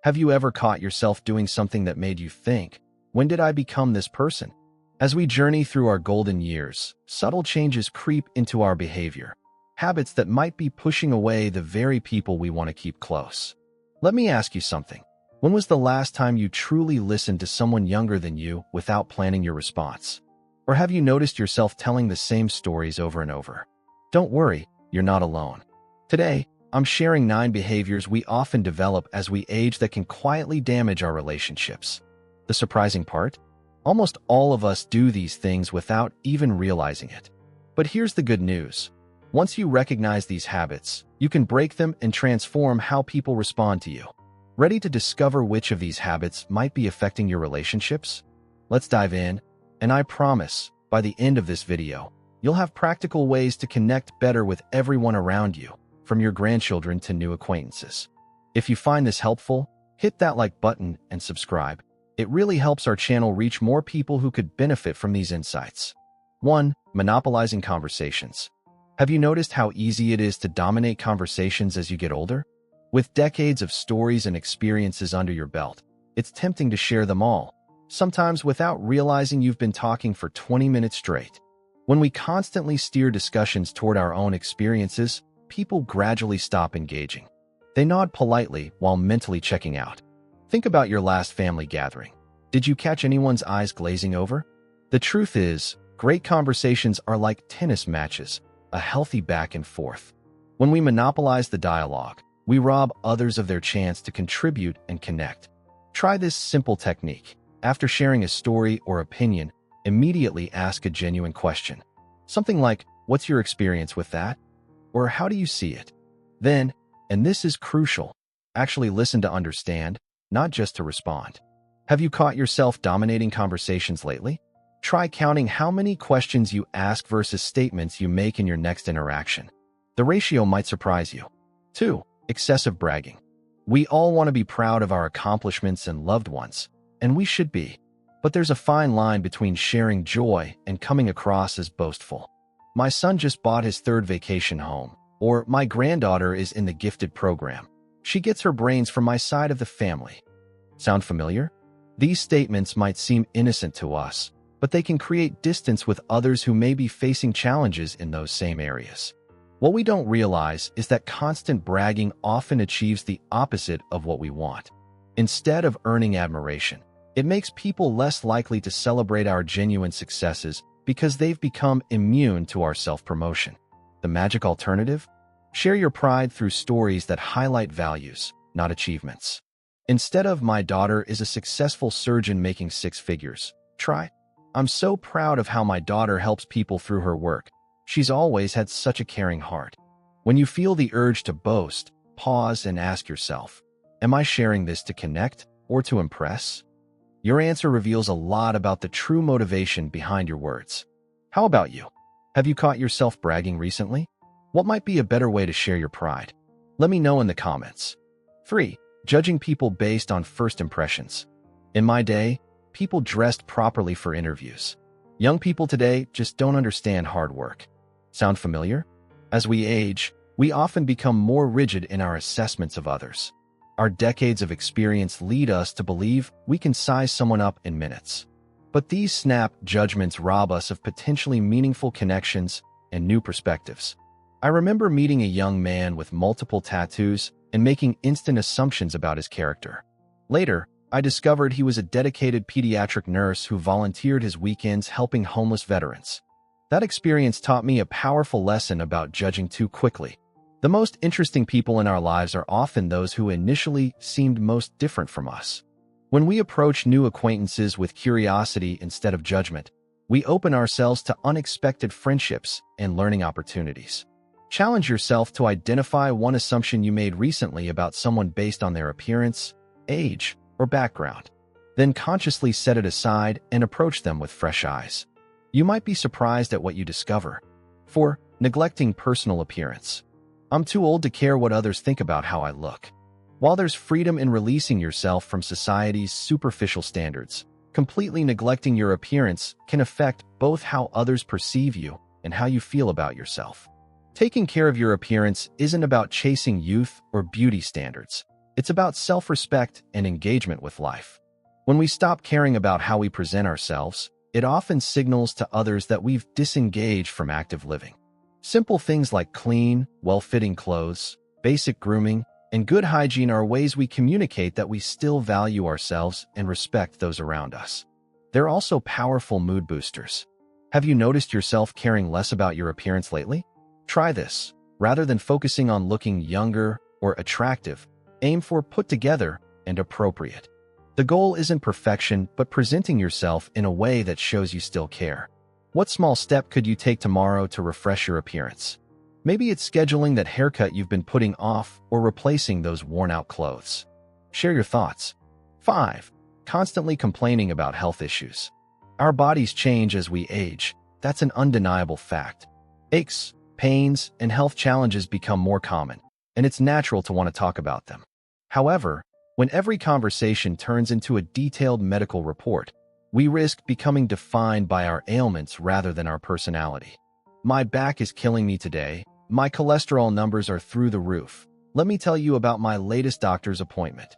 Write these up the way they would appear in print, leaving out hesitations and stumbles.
Have you ever caught yourself doing something that made you think, when did I become this person? As we journey through our golden years, subtle changes creep into our behavior, habits that might be pushing away the very people we want to keep close. Let me ask you something. When was the last time you truly listened to someone younger than you without planning your response? Or have you noticed yourself telling the same stories over and over? Don't worry, you're not alone. Today, I'm sharing 9 behaviors we often develop as we age that can quietly damage our relationships. The surprising part? Almost all of us do these things without even realizing it. But here's the good news. Once you recognize these habits, you can break them and transform how people respond to you. Ready to discover which of these habits might be affecting your relationships? Let's dive in, and I promise, by the end of this video, you'll have practical ways to connect better with everyone around you, from your grandchildren to new acquaintances. If you find this helpful, hit that like button and subscribe. It really helps our channel reach more people who could benefit from these insights. 1. Monopolizing conversations. Have you noticed how easy it is to dominate conversations as you get older? With decades of stories and experiences under your belt, it's tempting to share them all, sometimes without realizing you've been talking for 20 minutes straight. When we constantly steer discussions toward our own experiences, people gradually stop engaging. They nod politely while mentally checking out. Think about your last family gathering. Did you catch anyone's eyes glazing over? The truth is, great conversations are like tennis matches, a healthy back and forth. When we monopolize the dialogue, we rob others of their chance to contribute and connect. Try this simple technique. After sharing a story or opinion, immediately ask a genuine question. Something like, "What's your experience with that?" Or "How do you see it?" Then, and this is crucial, actually listen to understand, not just to respond. Have you caught yourself dominating conversations lately? Try counting how many questions you ask versus statements you make in your next interaction. The ratio might surprise you. 2. Excessive bragging. We all want to be proud of our accomplishments and loved ones, and we should be. But there's a fine line between sharing joy and coming across as boastful. "My son just bought his 3rd vacation home," or "My granddaughter is in the gifted program. She gets her brains from my side of the family." Sound familiar? These statements might seem innocent to us, but they can create distance with others who may be facing challenges in those same areas. What we don't realize is that constant bragging often achieves the opposite of what we want. Instead of earning admiration, it makes people less likely to celebrate our genuine successes because they've become immune to our self-promotion. The magic alternative? Share your pride through stories that highlight values, not achievements. Instead of "My daughter is a successful surgeon making 6 figures," try, "I'm so proud of how my daughter helps people through her work. She's always had such a caring heart." When you feel the urge to boast, pause and ask yourself, "Am I sharing this to connect or to impress?" Your answer reveals a lot about the true motivation behind your words. How about you? Have you caught yourself bragging recently? What might be a better way to share your pride? Let me know in the comments. 3. Judging people based on first impressions. In my day, people dressed properly for interviews. Young people today just don't understand hard work. Sound familiar? As we age, we often become more rigid in our assessments of others. Our decades of experience lead us to believe we can size someone up in minutes. But these snap judgments rob us of potentially meaningful connections and new perspectives. I remember meeting a young man with multiple tattoos and making instant assumptions about his character. Later, I discovered he was a dedicated pediatric nurse who volunteered his weekends helping homeless veterans. That experience taught me a powerful lesson about judging too quickly. The most interesting people in our lives are often those who initially seemed most different from us. When we approach new acquaintances with curiosity instead of judgment, we open ourselves to unexpected friendships and learning opportunities. Challenge yourself to identify one assumption you made recently about someone based on their appearance, age, or background. Then consciously set it aside and approach them with fresh eyes. You might be surprised at what you discover. 4. Neglecting personal appearance. I'm too old to care what others think about how I look. While there's freedom in releasing yourself from society's superficial standards, completely neglecting your appearance can affect both how others perceive you and how you feel about yourself. Taking care of your appearance isn't about chasing youth or beauty standards. It's about self-respect and engagement with life. When we stop caring about how we present ourselves, it often signals to others that we've disengaged from active living. Simple things like clean, well-fitting clothes, basic grooming, and good hygiene are ways we communicate that we still value ourselves and respect those around us. They're also powerful mood boosters. Have you noticed yourself caring less about your appearance lately? Try this. Rather than focusing on looking younger or attractive, aim for put together and appropriate. The goal isn't perfection, but presenting yourself in a way that shows you still care. What small step could you take tomorrow to refresh your appearance? Maybe it's scheduling that haircut you've been putting off or replacing those worn-out clothes. Share your thoughts. 5. Constantly complaining about health issues. Our bodies change as we age. That's an undeniable fact. Aches, pains, and health challenges become more common, and it's natural to want to talk about them. However, when every conversation turns into a detailed medical report, we risk becoming defined by our ailments rather than our personality. My back is killing me today. My cholesterol numbers are through the roof. Let me tell you about my latest doctor's appointment.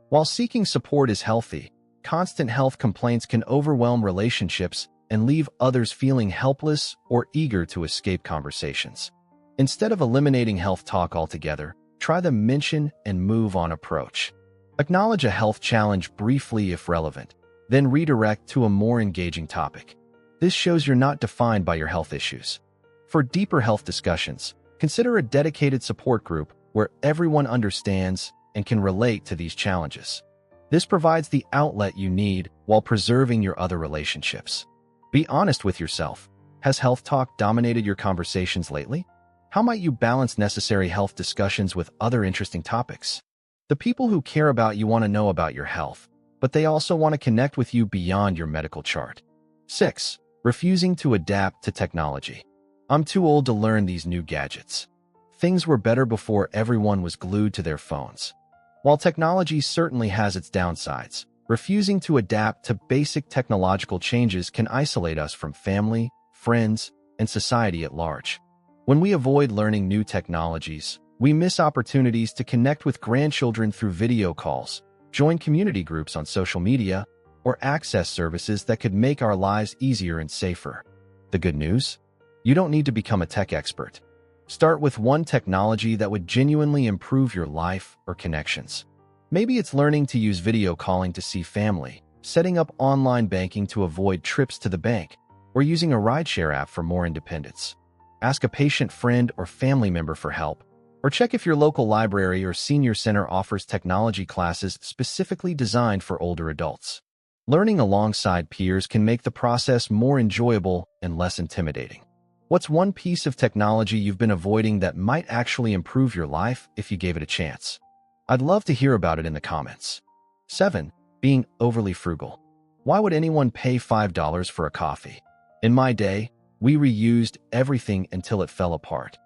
While seeking support is healthy, constant health complaints can overwhelm relationships and leave others feeling helpless or eager to escape conversations. Instead of eliminating health talk altogether, try the mention and move on approach. Acknowledge a health challenge briefly if relevant, then redirect to a more engaging topic. This shows you're not defined by your health issues. For deeper health discussions, consider a dedicated support group where everyone understands and can relate to these challenges. This provides the outlet you need while preserving your other relationships. Be honest with yourself. Has health talk dominated your conversations lately? How might you balance necessary health discussions with other interesting topics? The people who care about you want to know about your health, but they also want to connect with you beyond your medical chart. 6. Refusing to adapt to technology. I'm too old to learn these new gadgets. Things were better before everyone was glued to their phones. While technology certainly has its downsides, refusing to adapt to basic technological changes can isolate us from family, friends, and society at large. When we avoid learning new technologies, we miss opportunities to connect with grandchildren through video calls, join community groups on social media, or access services that could make our lives easier and safer. The good news? You don't need to become a tech expert. Start with one technology that would genuinely improve your life or connections. Maybe it's learning to use video calling to see family, setting up online banking to avoid trips to the bank, or using a rideshare app for more independence. Ask a patient friend or family member for help, or check if your local library or senior center offers technology classes specifically designed for older adults. Learning alongside peers can make the process more enjoyable and less intimidating. What's one piece of technology you've been avoiding that might actually improve your life if you gave it a chance? I'd love to hear about it in the comments. 7. Being overly frugal. Why would anyone pay $5 for a coffee? In my day, we reused everything until it fell apart.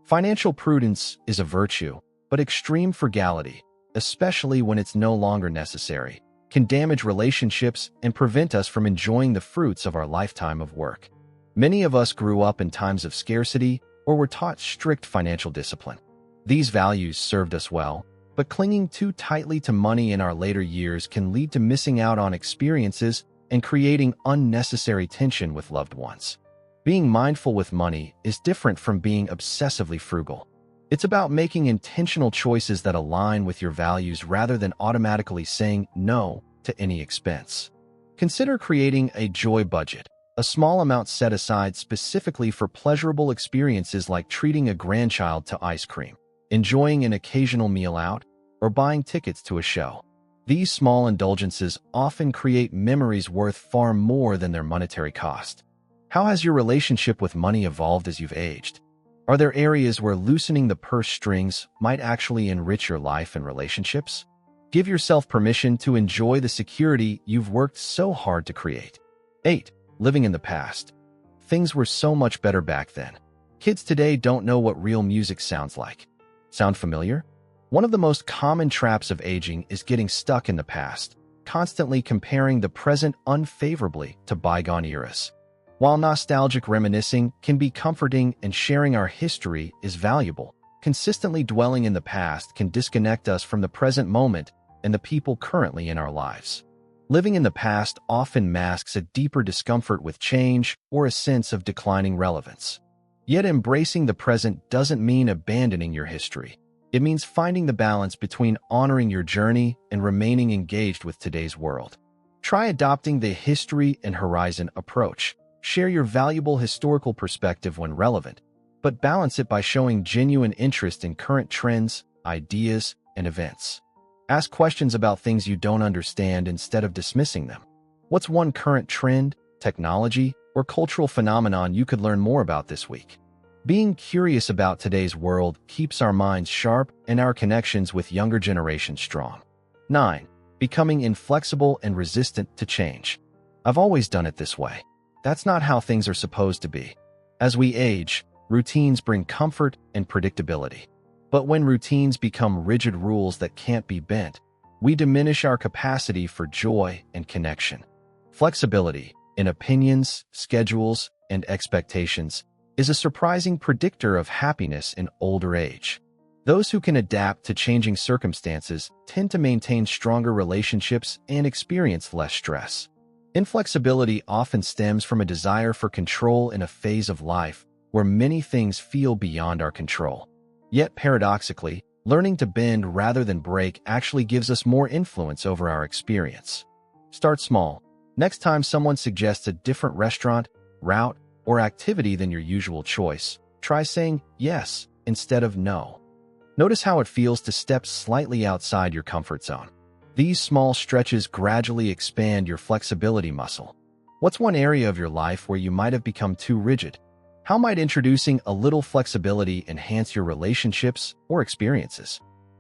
Financial prudence is a virtue, but extreme frugality, especially when it's no longer necessary, can damage relationships and prevent us from enjoying the fruits of our lifetime of work. Many of us grew up in times of scarcity or were taught strict financial discipline. These values served us well, but clinging too tightly to money in our later years can lead to missing out on experiences and creating unnecessary tension with loved ones. Being mindful with money is different from being obsessively frugal. It's about making intentional choices that align with your values rather than automatically saying no to any expense. Consider creating a joy budget, a small amount set aside specifically for pleasurable experiences like treating a grandchild to ice cream, enjoying an occasional meal out, or buying tickets to a show. These small indulgences often create memories worth far more than their monetary cost. How has your relationship with money evolved as you've aged? Are there areas where loosening the purse strings might actually enrich your life and relationships? Give yourself permission to enjoy the security you've worked so hard to create. 8. Living in the past. Things were so much better back then. Kids today don't know what real music sounds like. Sound familiar? One of the most common traps of aging is getting stuck in the past, constantly comparing the present unfavorably to bygone eras. While nostalgic reminiscing can be comforting and sharing our history is valuable, Consistently dwelling in the past can disconnect us from the present moment and the people currently in our lives. Living in the past often masks a deeper discomfort with change or a sense of declining relevance. Yet embracing the present doesn't mean abandoning your history. It means finding the balance between honoring your journey and remaining engaged with today's world. Try adopting the history and horizon approach. Share your valuable historical perspective when relevant, but balance it by showing genuine interest in current trends, ideas, and events. Ask questions about things you don't understand instead of dismissing them. What's one current trend, technology, or cultural phenomenon you could learn more about this week? Being curious about today's world keeps our minds sharp and our connections with younger generations strong. 9. Becoming inflexible and resistant to change. I've always done it this way. That's not how things are supposed to be. As we age, routines bring comfort and predictability. But when routines become rigid rules that can't be bent, we diminish our capacity for joy and connection. Flexibility in opinions, schedules, and expectations is a surprising predictor of happiness in older age. Those who can adapt to changing circumstances tend to maintain stronger relationships and experience less stress. Inflexibility often stems from a desire for control in a phase of life where many things feel beyond our control. Yet paradoxically, learning to bend rather than break actually gives us more influence over our experience. Start small. Next time someone suggests a different restaurant, route, or activity than your usual choice, try saying yes instead of no. Notice how it feels to step slightly outside your comfort zone. These small stretches gradually expand your flexibility muscle. What's one area of your life where you might have become too rigid? How might introducing a little flexibility enhance your relationships or experiences?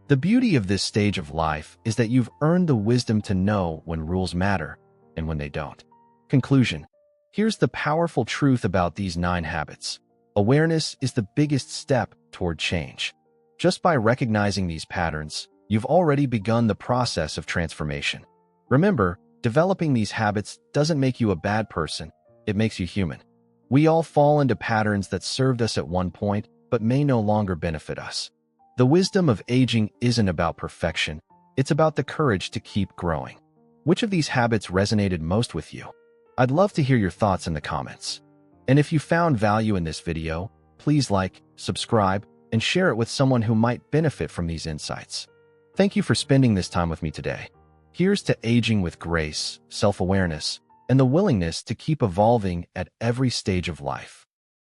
The beauty of this stage of life is that you've earned the wisdom to know when rules matter and when they don't. Conclusion. Here's the powerful truth about these 9 habits. Awareness is the biggest step toward change. Just by recognizing these patterns, you've already begun the process of transformation. Remember, developing these habits doesn't make you a bad person, it makes you human. We all fall into patterns that served us at one point, but may no longer benefit us. The wisdom of aging isn't about perfection, it's about the courage to keep growing. Which of these habits resonated most with you? I'd love to hear your thoughts in the comments. And if you found value in this video, please like, subscribe, and share it with someone who might benefit from these insights. Thank you for spending this time with me today. Here's to aging with grace, self-awareness, and the willingness to keep evolving at every stage of life.